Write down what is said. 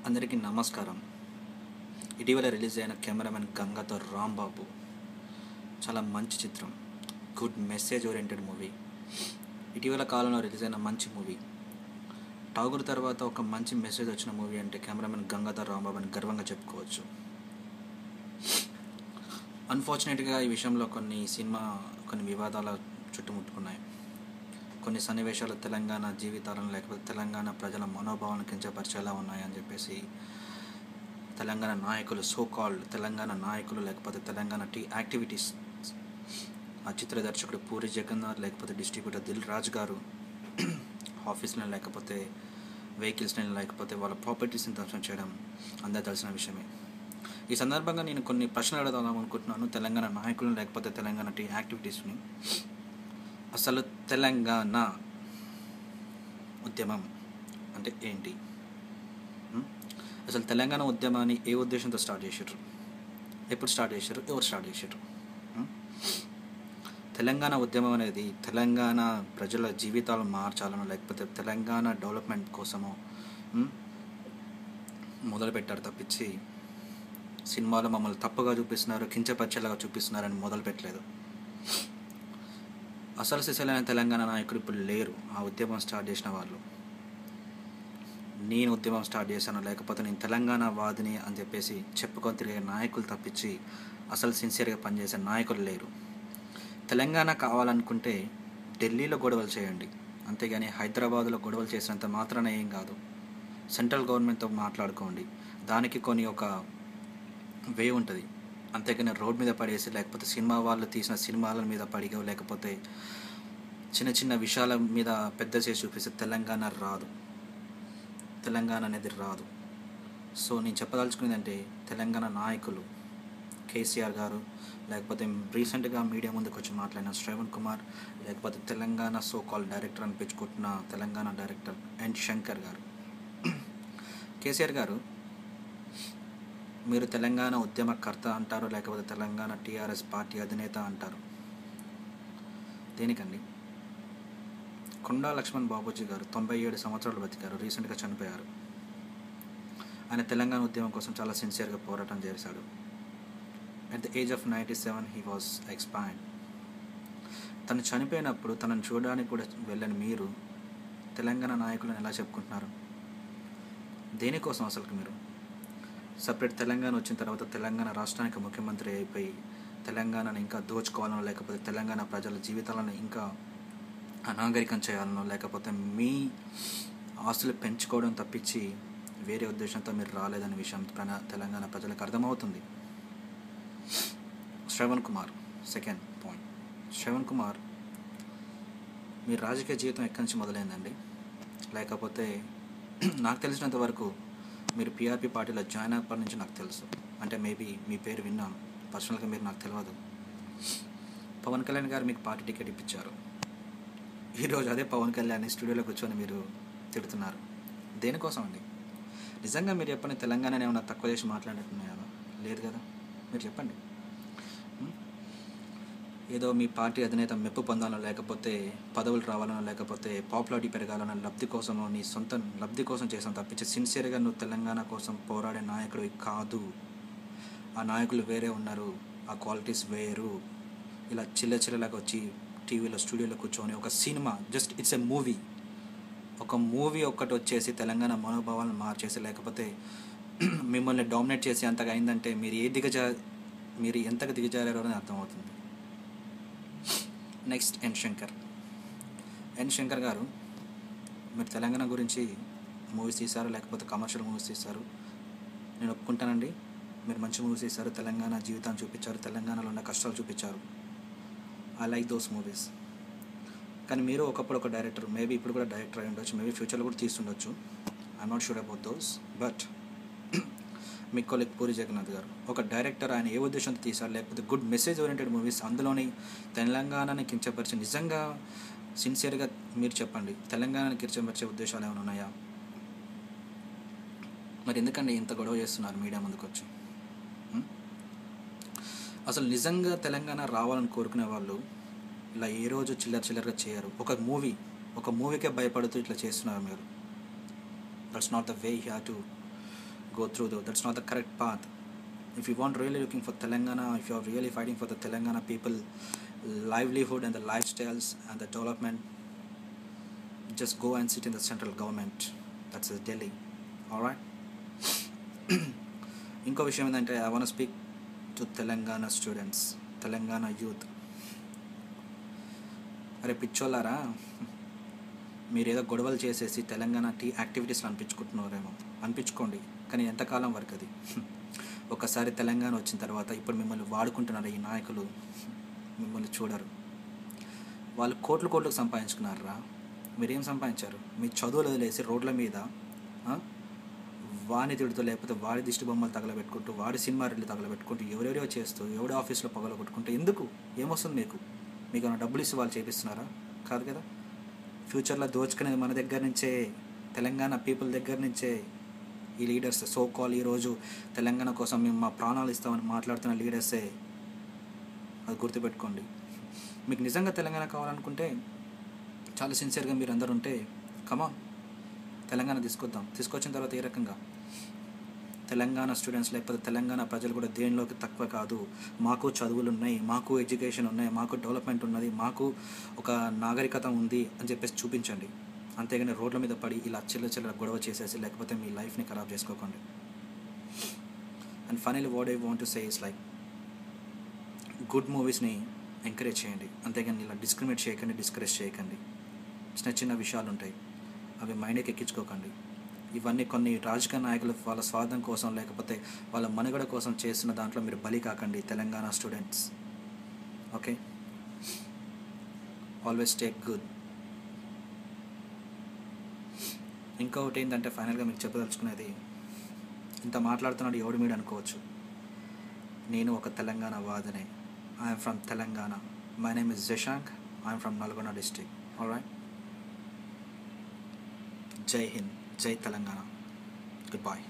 అందరికీ నమస్కారం. ఇటీవల రిలీజ్ అయిన కెమెరామెన్ గంగాతో రాంబాబు చాలా మంచి చిత్రం. Good message oriented movie. ఇటీవల కాలంలో రిలీజ్ అయిన మంచి మూవీ. ఠాగూర్ తర్వాత ఒక మంచి మెసేజ్ వచ్చిన మూవీ అంటే కెమెరామెన్ గంగాతో రాంబాబు అని గర్వంగా చెప్పుకోవచ్చు. అన్ఫార్చునేట్గా ఈ విషయంలో కొన్ని వివాదాల చుట్టుముట్టుకున్నాయి. కొన్ని సన్నివేశాలు తెలంగాణ జీవితాలను లేకపోతే తెలంగాణ ప్రజల మనోభావాలను కించపరిచేలా ఉన్నాయని చెప్పేసి తెలంగాణ నాయకులు, తెలంగాణ నాయకులు లేకపోతే తెలంగాణ యాక్టివిటీస్, ఆ చిత్ర దర్శకుడు పూరి జగన్నాథ్ లేకపోతే డిస్ట్రిబ్యూటర్ దిల్ రాజ్ గారు ఆఫీస్ని లేకపోతే వెహికల్స్ని లేకపోతే వాళ్ళ ప్రాపర్టీస్ని ధ్వంసం చేయడం అందరూ తెలిసిన విషయమే. ఈ సందర్భంగా నేను కొన్ని ప్రశ్నలు అడుగుదాం అనుకుంటున్నాను తెలంగాణ నాయకులను లేకపోతే తెలంగాణ యాక్టివిటీస్ని. అసలు తెలంగాణ ఉద్యమం అంటే ఏంటి? అసలు తెలంగాణ ఉద్యమాన్ని ఏ ఉద్దేశంతో స్టార్ట్ చేశారు? ఎప్పుడు స్టార్ట్ చేశారు? ఎవరు స్టార్ట్ చేశారు? తెలంగాణ ఉద్యమం అనేది తెలంగాణ ప్రజల జీవితాలు మార్చాలను లేకపోతే తెలంగాణ డెవలప్మెంట్ కోసము మొదలుపెట్టారు తప్పించి సినిమాలో మమ్మల్ని తప్పుగా చూపిస్తున్నారు, కించపరిచేలాగా చూపిస్తున్నారని మొదలుపెట్టలేదు. అసలు సిసలైన తెలంగాణ నాయకులు ఇప్పుడు లేరు. ఆ ఉద్యమం స్టార్ట్ చేసిన వాళ్ళు, నేను ఉద్యమం స్టార్ట్ చేశాను లేకపోతే నేను తెలంగాణ వాదిని అని చెప్పేసి చెప్పుకొని తిరిగే నాయకులు తప్పించి అసలు సిన్సియర్గా పనిచేసే నాయకులు లేరు. తెలంగాణ కావాలనుకుంటే ఢిల్లీలో గొడవలు చేయండి, అంతేగాని హైదరాబాదులో గొడవలు చేసినంత మాత్రాన ఏం కాదు. సెంట్రల్ గవర్నమెంట్తో మాట్లాడుకోండి, దానికి ఒక వే ఉంటుంది. అంతేగాని రోడ్ మీద పడేసి లేకపోతే సినిమా వాళ్ళు తీసిన సినిమాల మీద పడిగో లేకపోతే చిన్న చిన్న విషయాల మీద పెద్ద చేసి చూపిస్తే తెలంగాణ అనేది రాదు. సో నేను చెప్పదలుచుకునేది అంటే తెలంగాణ నాయకులు కేసీఆర్ గారు లేకపోతే రీసెంట్గా మీడియా ముందుకు వచ్చి మాట్లాడిన శ్రవణ్ కుమార్ లేకపోతే తెలంగాణ డైరెక్టర్ అని పెంచుకుంటున్న తెలంగాణ డైరెక్టర్ ఎన్ శంకర్ గారు. కేసీఆర్ గారు, మీరు తెలంగాణ ఉద్యమకర్త అంటారు లేకపోతే తెలంగాణ టీఆర్ఎస్ పార్టీ అధినేత అంటారు. దేనికండి? కొండా లక్ష్మణ్ బాబూజీ గారు 97 సంవత్సరాలు బతికారు, రీసెంట్గా చనిపోయారు. ఆయన తెలంగాణ ఉద్యమం కోసం చాలా సిన్సియర్గా పోరాటం చేశాడు. At the age of 97 he was expired. తను చనిపోయినప్పుడు తనను చూడడానికి కూడా వెళ్ళని మీరు తెలంగాణ నాయకులను ఎలా చెప్పుకుంటున్నారు? దేనికోసం అసలుకి మీరు? సపరేట్ తెలంగాణ వచ్చిన తర్వాత తెలంగాణ రాష్ట్రానికి ముఖ్యమంత్రి అయిపోయి తెలంగాణను ఇంకా దోచుకోవాలనో లేకపోతే తెలంగాణ ప్రజల జీవితాలను ఇంకా అనాగరికం చేయాలనో లేకపోతే మీ ఆస్తులు పెంచుకోవడం తప్పించి వేరే ఉద్దేశంతో మీరు రాలేదనే విషయం తెలంగాణ ప్రజలకు అర్థమవుతుంది. Shravan Kumar, second point. శ్రవణ్ కుమార్, మీ రాజకీయ జీవితం ఎక్కడి నుంచి మొదలైందండి? లేకపోతే నాకు తెలిసినంత వరకు మీరు పీఆర్పీ పార్టీలో జాయిన్ అయినప్పటి నుంచి నాకు తెలుసు. అంటే మేబీ మీ పేరు విన్నాను, పర్సనల్గా మీరు నాకు తెలియదు. పవన్ కళ్యాణ్ గారు మీకు పార్టీ టికెట్ ఇప్పించారు. ఈరోజు అదే పవన్ కళ్యాణ్ స్టూడియోలో కూర్చొని మీరు తిడుతున్నారు. దేనికోసం అండి? నిజంగా మీరు చెప్పండి, తెలంగాణని ఏమన్నా తక్కువ చేసి మాట్లాడినట్టున్నాయా? లేదు కదా. మీరు చెప్పండి. ఏదో మీ పార్టీ అధినేత మెప్పు పొందాలనో లేకపోతే పదవులు రావాలనో లేకపోతే పాపులారిటీ పెరగాలనో లబ్ధి కోసమో నీ సొంత లబ్ధి కోసం చేసాను తప్పించి సిన్సియర్గా నువ్వు తెలంగాణ కోసం పోరాడే నాయకుడు కాదు. ఆ నాయకులు వేరే ఉన్నారు, ఆ క్వాలిటీస్ వేరు. ఇలా చిల్లలాగా వచ్చి టీవీలో స్టూడియోలో కూర్చొని ఒక cinema, just it's a movie, ఒక మూవీ ఒక్కటి వచ్చేసి తెలంగాణ మనోభావాలను మార్చేసి లేకపోతే మిమ్మల్ని డామినేట్ చేసి అంతగా అయిందంటే మీరు ఎంతగా దిగజారారో అని అర్థమవుతుంది. నెక్స్ట్ ఎన్ శంకర్ గారు, మీరు తెలంగాణ గురించి మూవీస్ తీశారు లేకపోతే కమర్షియల్ మూవీస్ తీశారు, నేను ఒప్పుకుంటానండి. మీరు మంచి మూవీస్ తీశారు, తెలంగాణ జీవితాన్ని చూపించారు, తెలంగాణలో ఉన్న కష్టాలు చూపించారు. I like those movies. కానీ మీరు ఒకప్పుడు ఒక డైరెక్టర్, మేబీ ఇప్పుడు కూడా డైరెక్టర్ అయి ఉండొచ్చు, మేబీ ఫ్యూచర్లో కూడా తీస్తుండొచ్చు. I'm not sure about those. But మీ కొలీగ్ పూరి జగన్నాథ్ గారు ఒక డైరెక్టర్, ఆయన ఏ ఉద్దేశంతో తీశారు లేకపోతే గుడ్ మెసేజ్ ఓరియంటెడ్ మూవీస్, అందులోని తెలంగాణని కించపరిచి నిజంగా సిన్సియర్గా మీరు చెప్పండి, తెలంగాణని కించపరిచే ఉద్దేశాలు ఏమైనా ఉన్నాయా? మరి ఎందుకండి ఇంత గొడవ చేస్తున్నారు మీడియా ముందుకు వచ్చి? అసలు నిజంగా తెలంగాణ రావాలని కోరుకునే వాళ్ళు ఇలా ఏ రోజు చిల్లరగా చేయరు. ఒక మూవీకే భయపడుతూ ఇట్లా చేస్తున్నారు మీరు. That's not the way you have to go through though. That's not the correct path. If you want really looking for Telangana, if you are really fighting for the Telangana people livelihood and the lifestyles and the development, just go and sit in the central government. That's Delhi. All right. ఇంకో విషయం ఏంటంటే I want speak to Telangana students, Telangana youth. అరే పిచ్చోళ్ళారా, మీరు ఏదో గొడవలు చేసేసి తెలంగాణ యాక్టివిటీస్లో అనిపించుకోండి, కానీ ఎంతకాలం వరకు అది? ఒకసారి తెలంగాణ వచ్చిన తర్వాత ఇప్పుడు మిమ్మల్ని వాడుకుంటున్నారు ఈ నాయకులు, మిమ్మల్ని చూడరు. వాళ్ళు కోట్లకు సంపాదించుకున్నారా? మీరేం సంపాదించారు? మీ చదువులు వదిలేసి రోడ్ల మీద వాడిని తిడుతూ, లేకపోతే వాడి దిష్టి బొమ్మలు తగలబెట్టుకుంటూ, వాడి సినిమా రీళ్ళు తగలబెట్టుకుంటూ, ఎవరెవరో చేస్తూ, ఎవడో ఆఫీస్లో పగలగొట్టుకుంటూ ఎందుకు? ఏమొస్తుంది మీకు? మీకు ఏమైనా డబ్బులు ఇస్తే వాళ్ళు చేపిస్తున్నారా? కాదు కదా. ఫ్యూచర్లో దోచుకునేది మన దగ్గర నుంచే, తెలంగాణ పీపుల్ దగ్గర నుంచే. ఈ లీడర్స్ సో కాల్ ఈరోజు తెలంగాణ కోసం మేము మా ప్రాణాలు ఇస్తామని మాట్లాడుతున్న లీడర్సే. అది గుర్తుపెట్టుకోండి. మీకు నిజంగా తెలంగాణ కావాలనుకుంటే, చాలా సిన్సియర్గా మీరు అందరూ ఉంటే, కమాన్ తెలంగాణ తీసుకొచ్చిన తర్వాత ఏ రకంగా తెలంగాణ స్టూడెంట్స్ లేకపోతే తెలంగాణ ప్రజలు కూడా దేనిలోకి తక్కువ కాదు. మాకు చదువులు ఉన్నాయి, మాకు ఎడ్యుకేషన్ ఉన్నాయి, మాకు డెవలప్మెంట్ ఉన్నది, మాకు ఒక నాగరికత ఉంది అని చెప్పేసి చూపించండి. అంతేగాని రోడ్ల మీద పడి ఇలా చిల్లర గొడవ చేసేసి లేకపోతే మీ లైఫ్ని ఖరాబ్ చేసుకోకండి. And finally what I want to say is like, good మూవీస్ని ఎంకరేజ్ చేయండి, అంతేగాని ఇలా డిస్క్రిమినేట్ చేయకండి, డిస్కరేజ్ చేయకండి. చిన్న విషయాలు ఉంటాయి, అవి మైండ్కి ఎక్కించుకోకండి. ఇవన్నీ కొన్ని రాజకీయ నాయకులు వాళ్ళ స్వార్థం కోసం లేకపోతే వాళ్ళ మనుగడ కోసం చేస్తున్న దాంట్లో మీరు బలి కాకండి Telangana students. Okay, always take good. ఇంకొకటి ఏంటంటే ఫైనల్గా మీకు చెప్పదలుచుకునేది, ఇంత మాట్లాడుతున్నాడు ఎవడు మీడు అనుకోవచ్చు, నేను ఒక తెలంగాణ వాదనే. I'm from Telangana. My name is Jashank. I'm from Nalgonda district. Alright. జై హింద్, జై తెలంగాణ. Goodbye.